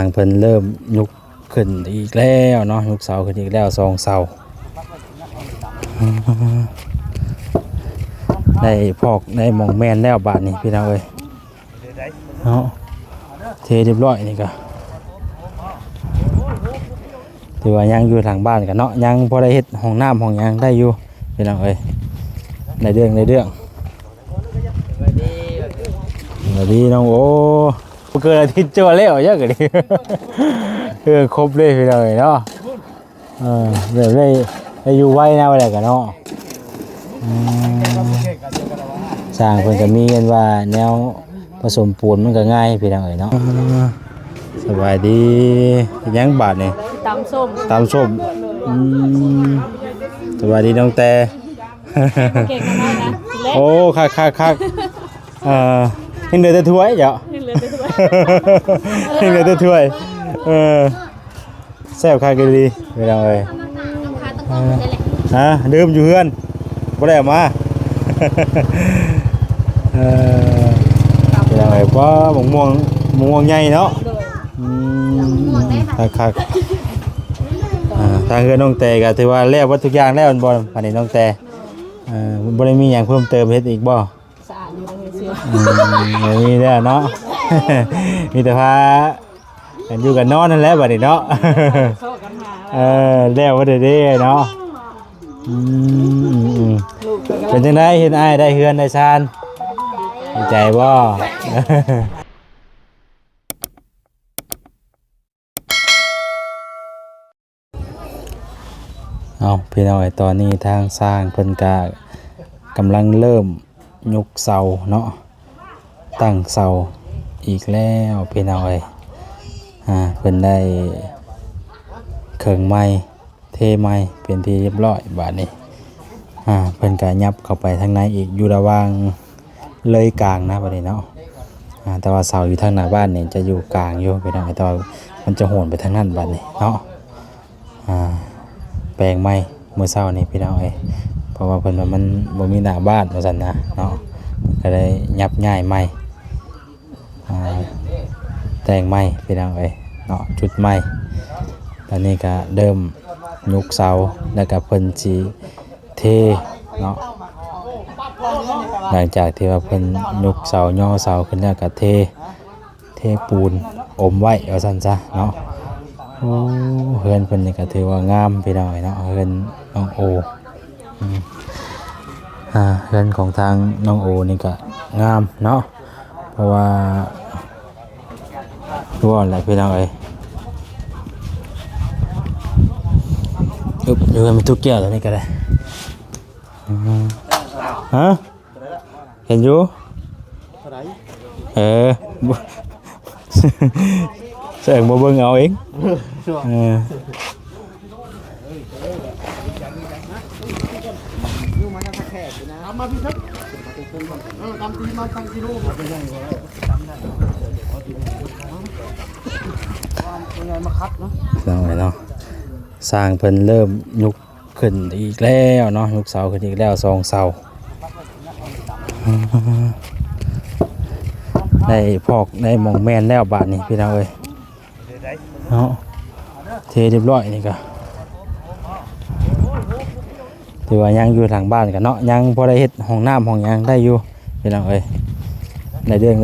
างเพิ่นเริ่มยุกขึ้นอีกแล้วเนาะยุกเสาขึ้นอีกแล้ว2 เสาได้พอกได้หม่องแม่นแล้วบาดนี้พี่น้องเอ้ยเนาะเทเรียบร้อยนี่ก็ถือว่ายังอยู่ทางบ้านกันเนาะยังพอได้เฮ็ดห้องน้ำห้องหยังได้อยู่พี่น้องเอ้ยในเรื่องสวัสดีน้องโอ้เกิดอาทิตย์เจอแล้วเยอะกว่านี้ครบเลยพี่น้องเอ้ยเนาะเดี๋ยวได้อยู่ไว้นะอะไรกันเนาะสร้างเพิ่นก็มีกันว่าแนวผสมปูนมันก็ง่ายพี่น้องเอ้ยเนาะสบายดียังบาดนี่ตำส้มสบายดีน้องแต่เก่งมากนะโอ้คักยังเหลือแต่ถ้วยเจ้ายังเหลือแต่ถ้วยแซ่บคักดีพี่น้องเอ้ยดื่มอยู่เฮือนบ่ได้เอามาพี่น้องเอ้ยบ่ม่วงใหญ่เนาะคักทางเฮือนน้องแต่ก็ถือว่าแล้ววัตถุกอย่างแล้วบ่ปานนี้น้องแต่บ่ได้มีหยังเพิ่มเติมเฮ็ดอีกบ่สะอาดอยู่ในเสื้อมีแล้วเนาะมีแต่พากันอยู่กันนอนนั่นแหละบัดนี้เนาะแล้วบ่ได้เนาะเป็นจังได๋เฮ็ดอ้ายได้เฮือนได้ชานดีใจบ่เอาพี่น้องตอนนี้ทางสร้างเพิ่นก็กำลังเริ่มยกเสาเนาะตั้งเสาอีกแล้วพี่น้องเพิ่นได้เครื่องไม้เทไม้เป็นที่เรียบร้อยบาดนี้เพิ่นก็ยับเข้าไปทางในอีกอยู่ระหว่างเลยกลางนะบาดนี้เนาะแต่ว่าเสาอยู่ทางหน้าบ้านนี่จะอยู่กลางอยู่พี่น้องแต่ว่ามันจะโหนไปทางนั้นบาดนี้เนาะแปลงไม้เมื่อเช้านี้พี่น้องเพราะว่าเพิ่นว่ามันบ่มีหน้าบ้านว่าซั่นนะเนาะก็ได้ยับย้ายไม้แต่งไม้พี่น้องเนาะจุดไม้ตอนนี้ก็เริ่มยกเสาแล้วก็เพิ่นสิเทเนาะหลังจากที่ว่าเพิ่นยกเสาย่อเสาขึ้นแล้วก็เทปูนอมไว้ว่าซั่นซะเนาะโอ้เฮือนเพิ่นนี่ก็ถือว่างามพี่น้องเนาะเฮือนน้องโอเฮือนของทางน้องโอนี่ก็งามเนาะเพราะว่ารู้อะไรพี่น้องอยู่กันเป็นทุกเกี่ยวตัวนี้ก็ได้เห็นอยู่เสียงบ่เบิ่งเอาเองมาพี่ครับตามตีมาตั้งกิโลมาคัดเนาะเนาะสร้างเพิ่นเริ่มยุกขึ้นอีกแล้วเนาะยุกเสาขึ้นอีกแล้ว2 เสาได้พอกได้หม่องแม่นแล้วบาดนี้พี่น้องเอ้ยเนาะเทเรียบร้อยนี่ก็ถือว่ายังอยู่ทางบ้านกันเนาะยังพอได้เฮ็ดห้องน้ำห้องหยังได้อยู่พี่น้องเอ้ยในเรื่อง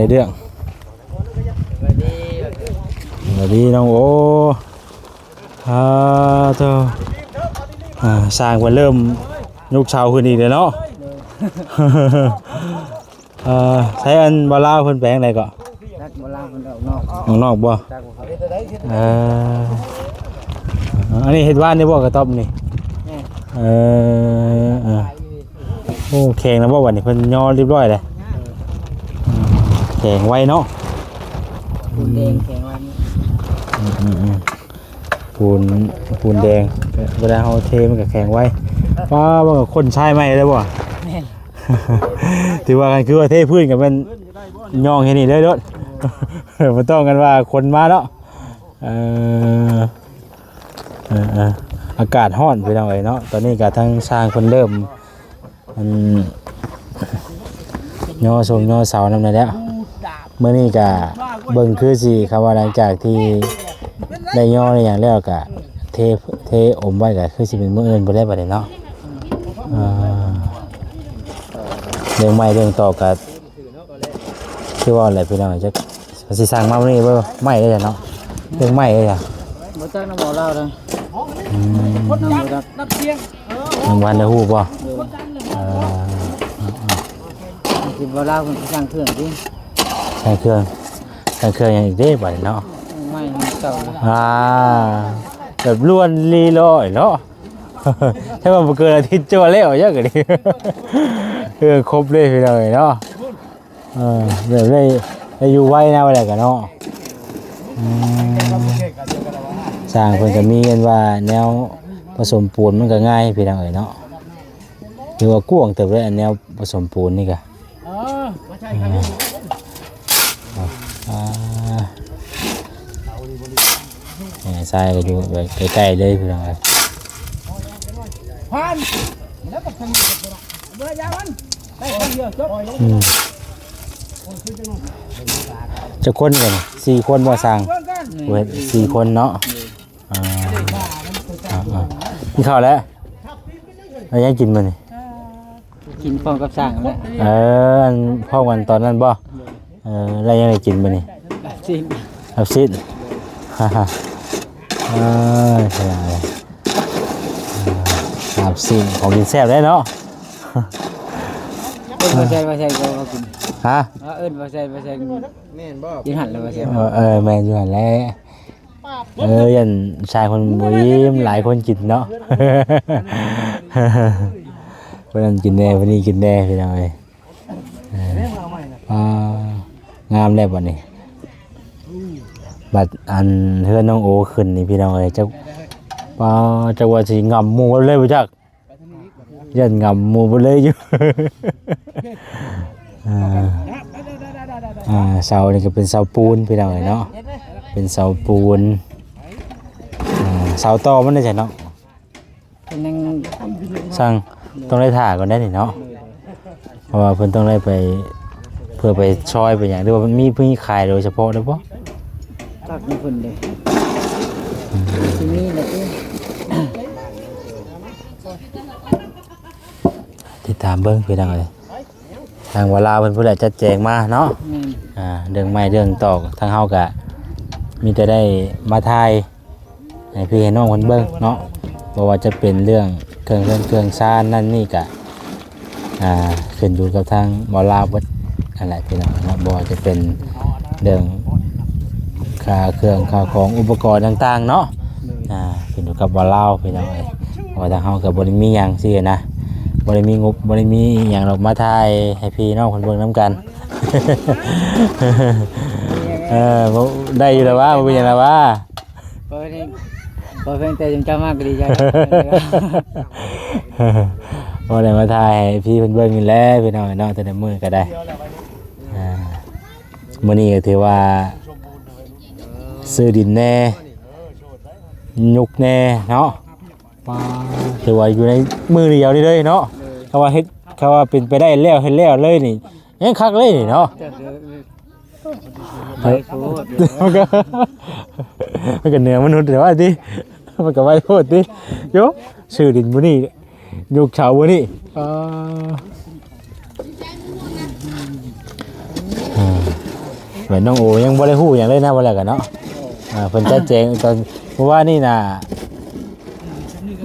สวัสดีน้องโอ้สร้างวันเริ่มยกเสาขึ้นอีกเลยเนาะใช้อันบาลาเพิ่นแปลงอะไรก็บาลาเพิ่นออกนอกบ่อันนี้เฮ็ดบ้านนี่บ่กระต๊อบนี่โอ้แข็งนะบ่วันนี้เพิ่นย่อเรียบร้อยเลยแข็งไว้เนาะปูนแดงแข็งไว้ปูนแดงเวลาเฮาเทมันก็แข็งไว้ว่าก็คนใช้ไหมได้บ่ถือว่ากันคือว่าเทพื้นกับมันย่องแค่นี้ได้ด้วยบ่ต้องกันว่าคนมาเนาะอากาศร้อนไปหน่อยเนาะตอนนี้ก็ทั้งสร้างคนเริ่มมันย่อเสานำได้แล้วเมื่อนี้ก็เบิ่งคือสิคำว่าหลังจากที่ ได้ย่อได้อย่างแล้วก็เทอมไว้ก็คือสิเป็นมื้ออื่นบ่ได้บัดนี้เนาะเรื่องใหม่เรื่องต่อก็คือว่าอะไรพี่น้องจักสิสร้างมามื้อนี้บ่ใหม่ได้จ้ะเนาะเรื่องใหม่ได้จ้ะบ่จักนำบ่เล่าเด้อนับเสียงรางวัลได้ฮู้บ่สิบ่เล่าเพิ่นสร้างเครื่องติใช้เครื่องอย่างอีกเด้บัดนี้เนาะไม่เก่าแบบล้วนลีลอยเนาะใช่ว่าบ่เกินอาทิตย์จั่วแล้วเยอะกว่านี้ครบเลยพี่น้องเนาะแบบได้อยู่ไว้นะว่าได้กันเนาะสร้างเพิ่นก็มีกันว่าแนวผสมปูนมันก็ง่ายพี่น้องเนาะหรือว่ากว้างเติบเลยอันแนวผสมปูนนี่ก็บ่ใช่ครับทรายก็อยู่ใกล้ๆเลยพี่น้องผ่านแล้วก็ทางเบื่อยามันได้คนเดียวจบจะคนกัน4 คนบ่สร้างเว้ย4 คนเนาะกินข้าวแล้วแล้วยังกินมื้อนี่กินพร้อมกับสร้างแหละอันพ่อวันตอนนั้นบ่แล้วยังได้กินมื้อนี่ครับสิ้นฮ่าใช่ครับสิ้นของกินแซ่บได้เนาะบ่ใช่ก็กินฮะบ่ใช่แม่นบ่กินหั่นแล้วบ่ใช่แม่นอยู่หั่นแหละยันชายคนบ่ยิ้มหลายคนกินเนาะวันนั้นกินแน่วันนี้กินแน่พี่น้องเอ้ยงามแล้วบัดนี้บัดอันเฮือนน้องโอขึ้นนี่พี่น้องเอ้ยจักว่าสิงำหมู่เลยบ่จักยันงำหมู่บ่เลยอยู่เสานี่ก็เป็นเสาปูนพี่น้องเอ้ยเนาะเป็นเสาปูนเสาตอมันได้ใช่เนาะสั่งต้องได้ถ่าก่อนได้นี่เนาะเพราะว่าเพิ่นต้องได้ไปเพื่อไปช่อยไปอย่างหรือว่ามันมีเพิ่นขายโดยเฉพาะได้บ่ตักมีเพิ่นเด้ที่นี่แหละติดตามเบิ่งพี่น้องเอ้ยทางวลาเพิ่นผู้ใดจัดแจงมาเนาะเรื่องใหม่เรื่องตอกทางเฮาก็มีแต่ได้มาถ่ายให้พี่ให้น้องเพิ่นเบิ่งเนาะบ่ว่าจะเป็นเรื่องเครื่องซ่านนั่นนี่ก็ขึ้นอยู่กับทางหมอลาวเบิดนั่นแหละพี่น้องเนาะบ่ว่าจะเป็นเรื่องค่าเครื่องค่าของอุปกรณ์ต่างๆเนาะขึ้นอยู่กับหมอลาวพี่น้องเอ้ยว่าทางเฮาก็บ่ได้มีหยังซี่นะบ่ได้มีงบบ่ได้มีหยังหรอกมาถ่ายให้พี่น้องเพิ่นเบิ่งนํกันบ่ได้อยู่แล้วว่าบ่เป็นหยังแล้วว่าพอเพิ่นแต่จังจ้ามากก็ดีใจบ่ได้มาถ่ายให้พี่เพิ่นเบิ่งนี่แหละพี่น้องเนาะแต่ละมื้อก็ได้มื้อนี้ก็ถือว่าซื้อดินแน่ยุกแน่เนาะถือว่าอยู่ในมือเดียวนี่เลยเนาะเขาว่าเป็นไปได้แล้วเฮ็ดแล้วเลยนี่ยังคักเลยนี่เนาะมันก็เหนือมนุษย์แต่ว่าติมันก็ไว้โพดติโยซื้อดินมื้อนี้ยุกเช้ามื้อนี้เหมือนน้องโอยังบ่ได้ฮู้หยังเลยนะว่าแล้วกันเนาะเพิ่นจัดแจงตอนเพราะว่านี่น่ะ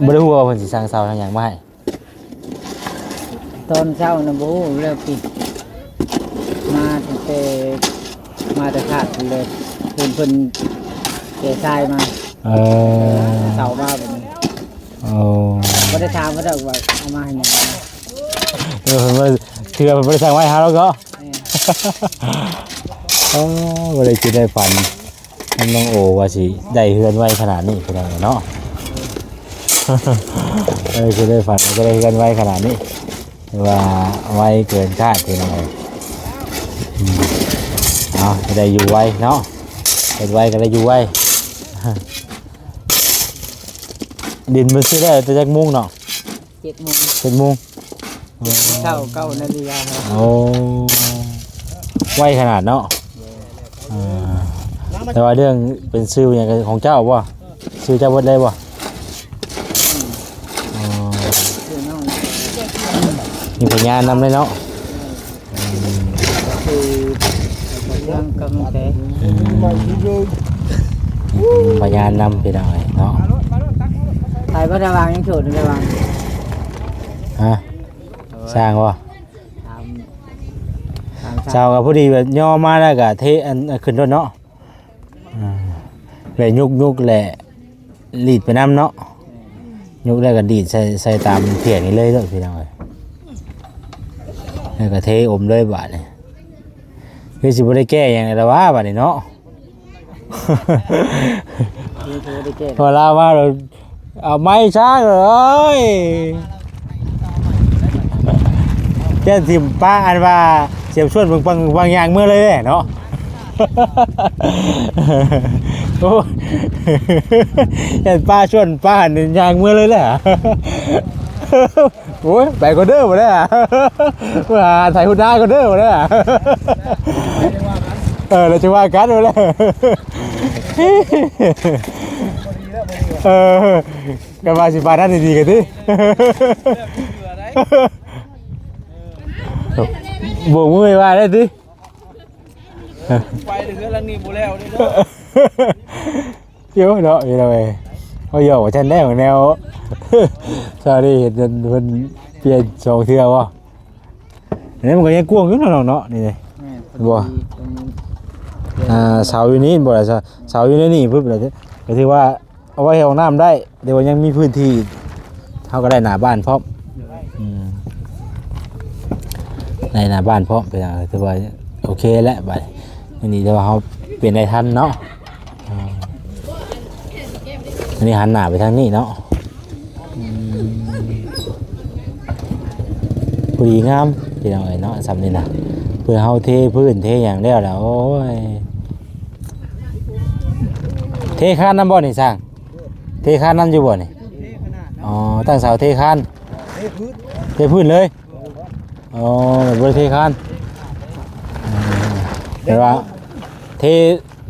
บ่ได้ฮู้ว่าเพิ่นสิสร้างเสาทางหยังมาให้ตอนเช้าน่ะบ่ฮู้แล้วปิดมาตั้งแต่ขาดเลยเพิ่นเททรายมาเสามาแบบนี้บ่ได้ถามว่าว่าเอามาให้หยังเพิ่นว่าเทื่อเพิ่นบ่ได้สร้างไว้หาแล้วก็บ่ได้คิดได้ฝันน้องโอว่าสิได้เฮือนไว้ขนาดนี้คือได้เนาะคือได้ฝันก็ได้เฮือนไว้ขนาดนี้ว่าไว้เกินคาดคือน้องจะได้อยู่ไว้เนาะเฮ็ดไว้ก็ได้อยู่ไว้ดินมันซื้อได้แต่จักโมงเนาะ7:00 นเช้า9 นาฬิกาไว้ขนาดเนาะ แต่ว่าเรื่องเป็นชื่ออย่างของเจ้าบ่ชื่อเจ้าเบิดเลยบ่อ๋อ ชื่อน้อง มีพยานนำเลยเนาะ คือเรื่องกำลังใจ พยานนำไปหน่อยเนาะ ใครบ่ได้วางยังโฉดได้วาง ฮะสร้างบ่ ตาม เจ้ากับผู้ดีแบบย่อมาแล้วก็เทอันขึ้นรถเนาะเลยยุกแหละลีดไปน้ำเนาะยุกแล้วก็ดีดใส่ตามเพียงนี้เลยเด้อพี่น้องเอ้ยแล้วก็เทอมเลยบาดนี่คือสิบ่ได้แก้หยังแล้วว่าบาดนี่เนาะ คือเธอได้เจ็บ พอลาว่าเราเอาไม้ช้าเลยเจ้าทิมป้าอันว่าเสียบชวนบางอย่างเมื่อเลยเนาะ โอ้เห็นป้าชวนป้าหันอย่างเมื่อเลยแหละ โอ้ยไปก็เด้อมาได้อะว่าถ่ายหุ่นหน้าก็เด้อมาได้อะเราจะว่ากันมาแล้วกันมาสิบาทนั่นดีกันดิโบกมือว่าได้ดิไปเรือลังนี้บูแล้วนี่เนาะ เยอะเนาะอยู่เลยเขาหยอกว่าฉันได้ของแนวชาดีเห็นมันเปลี่ยนสองเทื่อวะนี่มันก็ยังกวงอยู่เนาะนี่เลยบัวเสาอยู่นี่บ่ล่ะเสาอยู่ในนี่ปึ๊บเลยก็ถือว่าเอาไว้ให้ห้องน้ำได้เดี๋ยวยังมีพื้นที่เขาก็ได้หน้าบ้านพร้อมในหน้าบ้านพร้อมเป็นอย่างไรถือว่าโอเคแล้วบัดนี้แต่ว่าเขาเปลี่ยนได้ทันเนาะอันนี้หันหน้าไปทางนี้เนาะพอดีงามเป็นอย่างไรเนาะสำนี่นะเพื่อเขาเทพื้นเทอย่างเดียวแล้วโอ้ยเทคานน้ำบ่อนี่สร้างเทคานน้ำอยู่บ่อนี่อ๋อตั้งเสาเทคานเทพื้นเลยอ๋อบริเทคานแบบว่าเท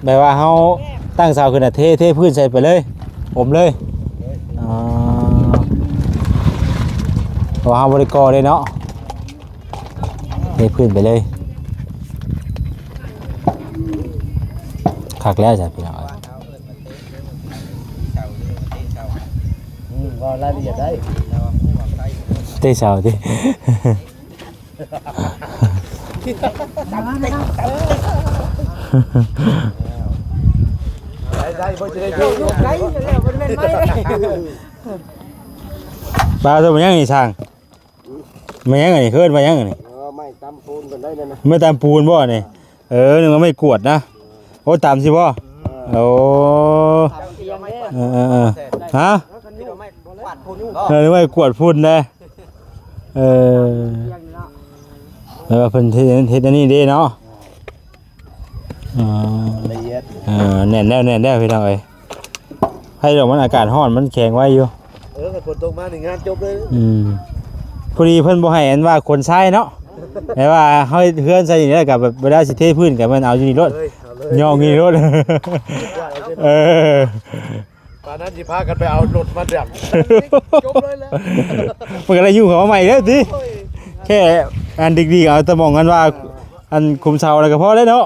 แบบว่าเขาตั้งเสาขึ้นเทพื้นใส่ไปเลยอมเลยอ๋อเพราะเขาบริกรเลยเนาะเทพื้นไปเลยคักแล้วจ้ะพี่น้อง ก็รายละเอียดได้ เตะเสาดิ ได้บ่จะได้ยกได้แล้วมันเป็นไม้ได้ ปลาตัวมันยังไงช่างมันยังไงเคลื่อนมายังไง ไม่ตำปูนกันได้เลยนะ ไม่ตามปูนบ่เนี่ยนึกว่าไม่กวดนะโอ้ตามสิบ่โอ้ฮะนึกว่ากวดพุ่นนะแล้วเพิ่นเฮ็ดอันนี้ดีเนาะละเอียด แน่นแล้วพี่น้องเอ้ยให้ดอกมันอากาศร้อนมันแข็งไว้อยู่ฝนตกมาหนึ่งงานจบเลย พอดีเพิ่นบ่ให้อันว่าคนใช้เนาะแต่ว่าเฮาเฮือนใส่อย่างนี้กับแบบเวลาสิเทพื้นก็มันเอาอยู่นี่รถย่องนี่รถตอนนั้นสิพากันไปเอารถมาดับจบเลยแล้ว มันก็ได้อยู่เขาใหม่เด้อติแค่อันดีๆเอาแต่มองกันว่าอันคุมเสาอะไรก็พอแล้วเนาะ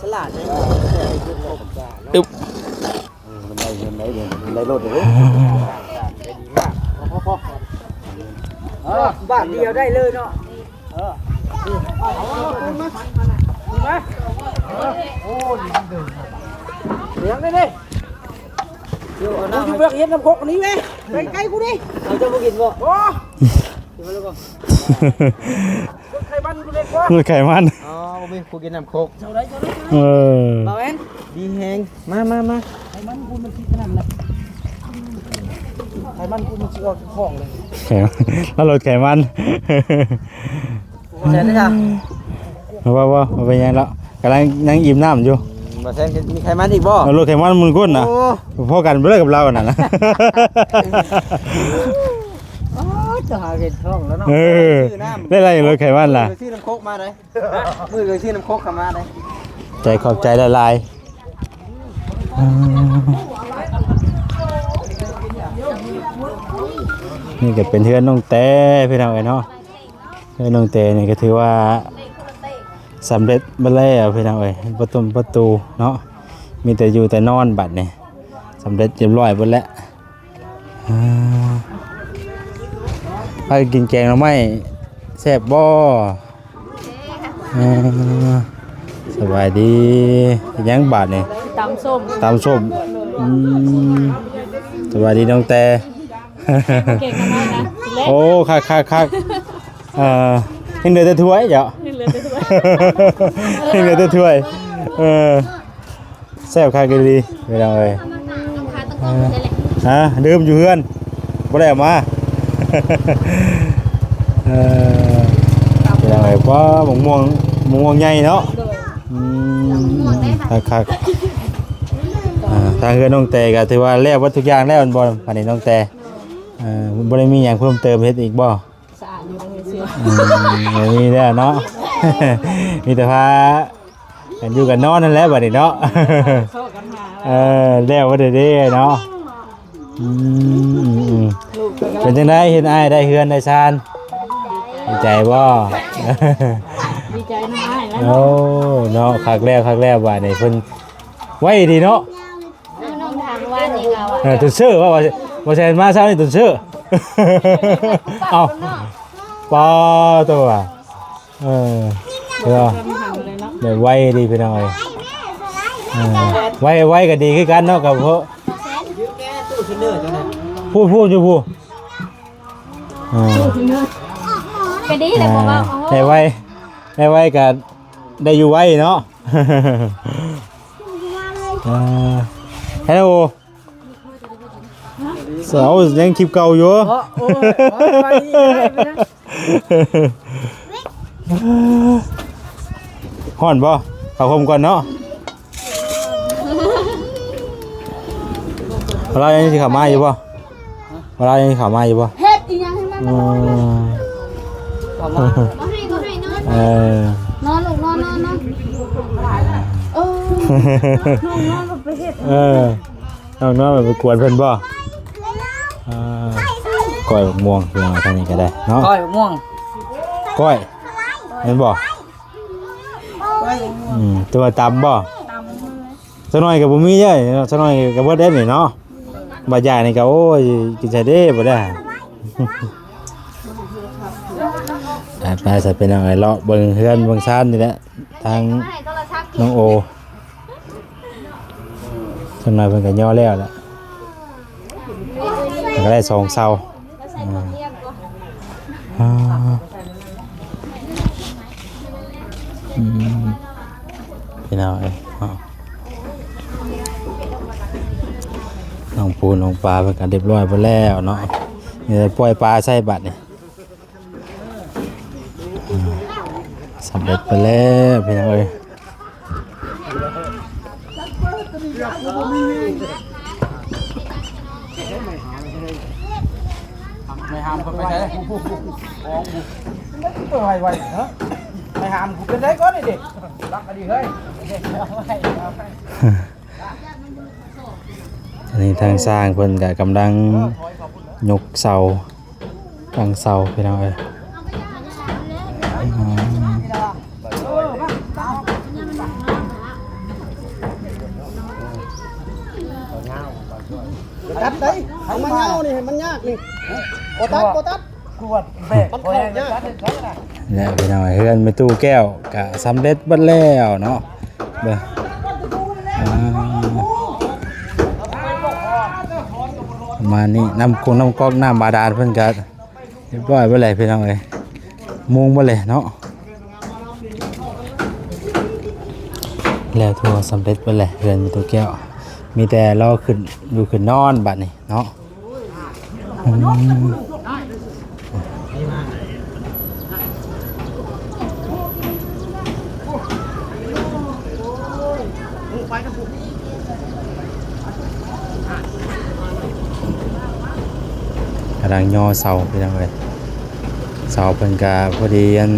สลัดเลย อึ๊บ มันได้รถเลย บ้านเดียวได้เลยเนาะเลี้ยงได้ดิกูจะเบิกเฮ็ดน้ำคกนี้ไหมไปไกลกูดิเราจะมากินบ่โอ้กินมาลูกก่อนไข่มันกูเล็กกว่า มือไข่มัน อ๋อมีกูกินน้ำโคก เจ้าได้เจ้าได้ เ บ่าวเอ็น ดีแฮงมา ไข่มันกูมันคิดขนาดนั้นไข่มันกูมันสิออกของเลย ไข่แล้วรถไข่มัน เสร็จแล้วจ้ะ ว่าเป็นยังแล้วกำลังนั่งอิ่มน้ำอยู่ มาแซนมีใครมาอีกบ่ รถไข่มันมึงก้นนะพอกันไปเลยกับเราน่ะนะ โอ้จ จะหาเห็ดท้องแล้วเนาะ ได้อะไรรถไขมันล่ะ ซื้อน้ำโคกมาเลยมือเลยซื้อน้ำโคกเข้ามาเลย ใจขอบใจละลายนี่ก็เป็นเพื่อนน้องแต่พี่น้องไอ้เนาะเพื่อนน้องแต่นี่ก็ถือว่าสำเร็จมาแล้วพี่น้องเอ้ยประตูเนาะมีแต่อยู่แต่นอนบัดนี่สำเร็จเรียบร้อยหมดแล้วไปกินแกงหน่อไม้แซ่บบ่สบายดียังบาดนี่ ตำส้ม ตามส้มสบายดีน้องแต่ เก่งกันมากนะเล็ก โอ้คักยังเหลือแต่ถ้วยเดี๋ยว เหลือแต่ถ้วย ยังเหลือแต่ถ้วยแซ่บคักกันดีไม่ต้องเลยดื่มอยู่เฮือนบ่ได้เอามาไม่ต้องเลยเพราะม่วงใหญ่เนาะคักทางเฮือนน้องแต่ก็ถือว่าแล้ววัตถุกอย่างแล้วบ่ปานนี้น้องแต่บ่ได้มีหยังเพิ่มเติมเฮ็ดอีกบ่ สะอาดอยู่ในเสื้อ มีแล้วเนาะ มีแต่พากันอยู่กันนอนนั่นแหละบัดนี้เนาะ เข้ากันหา แล้วว่าเด้เนาะเป็นจังได๋เห็นอ้ายได้เฮือนได้ชานดีใจบ่ ดีใจน้ำอ้ายแล้ว โอ้เนาะคักแล้วบัดนี้เพิ่นไว้ดีเนาะ น้องทางว่านี่เรา ตุนเชื่อว่าแซนมาเช้านี่ตุนเชื่อ เอ้าปอตัวเดี๋ยว ทำหังเลยเนาะ แบบไว้ดีไปหน่อยไว้ก็ดีคือกันเนาะกับเพราะพูดอยู่พูด ก็ดีเลยบอกว่า ได้ไว้ก็ได้อยู่ไว้เนาะฮัลโหลสาวยังคลิปเก่าอยู่ ฮ้อนบ่เข้าคมก่อนเนาะเรายังสิเข้ามาอยู่บ่เรายังสิเข้ามาอยู่บ่ เฮ็ดอีหยังให้มันบ่ให้นอนลูกนอนนอนไปเฮ็ด น้องๆไปกวนเพิ่นบ่ก้อยม่วงคือมาทางนี้ก็ได้เนาะ ก้อยม่วง ก้อยเห็นบ่ตัวตำบ่ซะหน่อยก็บ่มีเด้ซะหน่อยก็บ่ได้นี่เนาะบ่ใหญ่นี่ก็โอ้ยกินใส่เด้บ่ได้ไปใส่เป็นอะไรเลาะเบิ่งเฮือนเบิ่งซ่านนี่แหละทางน้องโอซะหน่อยเพิ่นก็ย่อแล้วล่ะก็ได้2เซาพี่น้องเอ้ยน้องปูน้องปลาเป็นการเรียบร้อยไปแล้วเนาะนี่ปล่อยปลาใส่บัตรนี่สำเร็จไปแล้วพี่น้องเอ้ยไม่หามคนไปใช่ตัวไวๆเนาะไม่หามกูเป็นได้ก็ได้ดิรักกันดีเฮ้ย อันนี้ทางสร้างเพิ่นก็กำลังยกเสาตั้งเสาพี่น้องเอ้ยตัดได้เอามันเงานี่มันยากนี่โอตัดกวดแบกมันเข้ายาก แล้วพี่น้องเอ้ยเฮือนไม่ตู้แก้วก็สำเร็จเบิดแล้วเนาะเบิ่งประมาณนี้น้ำก๊อกน้ำบาดาลเพิ่นก็เรียบร้อยเบิดแล้วพี่น้องเอ้ยมุงเบิดแล้วเนาะแล้วทั่วสำเร็จเบิดแล้วเฮือนไม่ตู้แก้วมีแต่รอขึ้นนอนบัดนี้เนาะกำลังย่อเสาไปทางเลย เสาเพิ่นก็พอดีอัน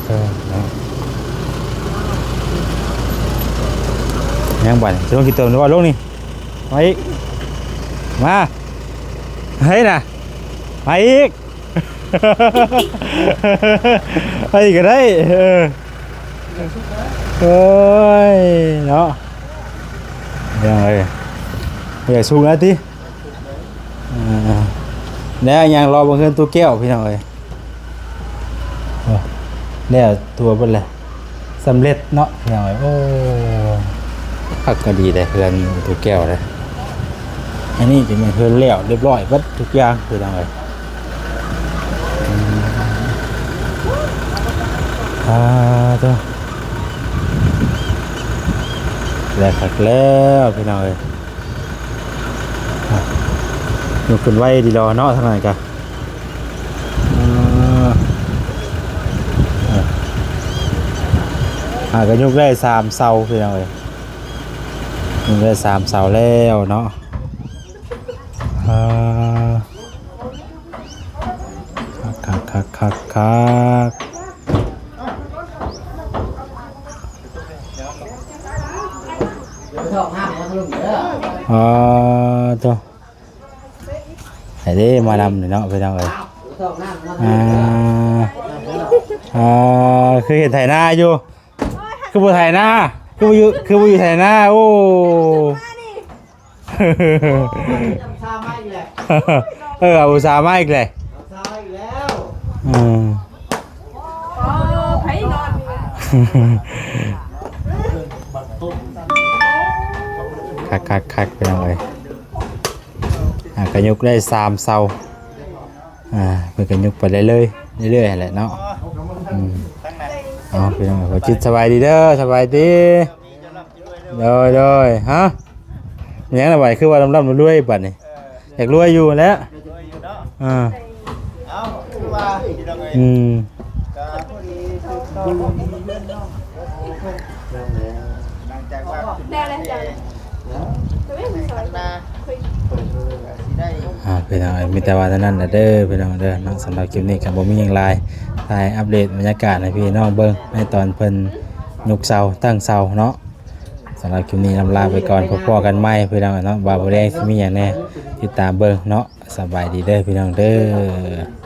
ก็เนาะยังบ่จะลงกี่เติมหรือว่าลงนี่มาอีกมาเฮ้ยน่ะมาอีก ไปอีกก็ได้เอ้ยเนาะยังไงอยากสู้นะทีแล้วยังรอบางเงินตัวแก้วพี่น้องเอ้ยแล้วตัวเป็นไรสำเร็จเนาะพี่น้องเอ้ยโอ้พักก็ดีเลยเพื่อนตัวแก้วเลยอันนี้จะเป็นเพื่อนแล้วเรียบร้อยวัดทุกอย่างพี่น้องเอ้ยตัวแล้วพักแล้วพี่น้องเอ้ยยกขึ้นไว้ดีรอเนาะทางไหนกันก็ยกได้3 เสาพี่น้องเอ้ยยกได้3 เสาแล้วเนาะคักตัวไอ้เด้มานำเนาะพี่น้องเอ้ยคือเห็นไถนาอยู่คือบ่ไถนาคือบ่อยู่ไถนาโอ้เอาอุตส่าห์มาอีกเลยคักไปเลยก็ยกได้3 เสาเพื่อกันยกไปเรื่อยๆแหละเนาะไปน้องขอจิตสบายดีเด้อสบายดีโดยฮะยังอะไรคือว่าลำรวยบัดนี่อยากรวยอยู่แล้วพี่น้องมีแต่ว่าเท่านั้นนะเด้อพี่น้องเด้อเนาะสำหรับคลิปนี้กับบ่มีหยังหลายถ่ายอัปเดตบรรยากาศให้พี่น้องเบิ่งในตอนเพิ่นยกเสาตั้งเสาเนาะสำหรับคลิปนี้ลำลาไปก่อนพบกันใหม่พี่น้องเนาะบ่าวบ่แดงสิมีหยังแน่ติดตามเบิ่งเนาะสบายดีเด้อพี่น้องเด้อ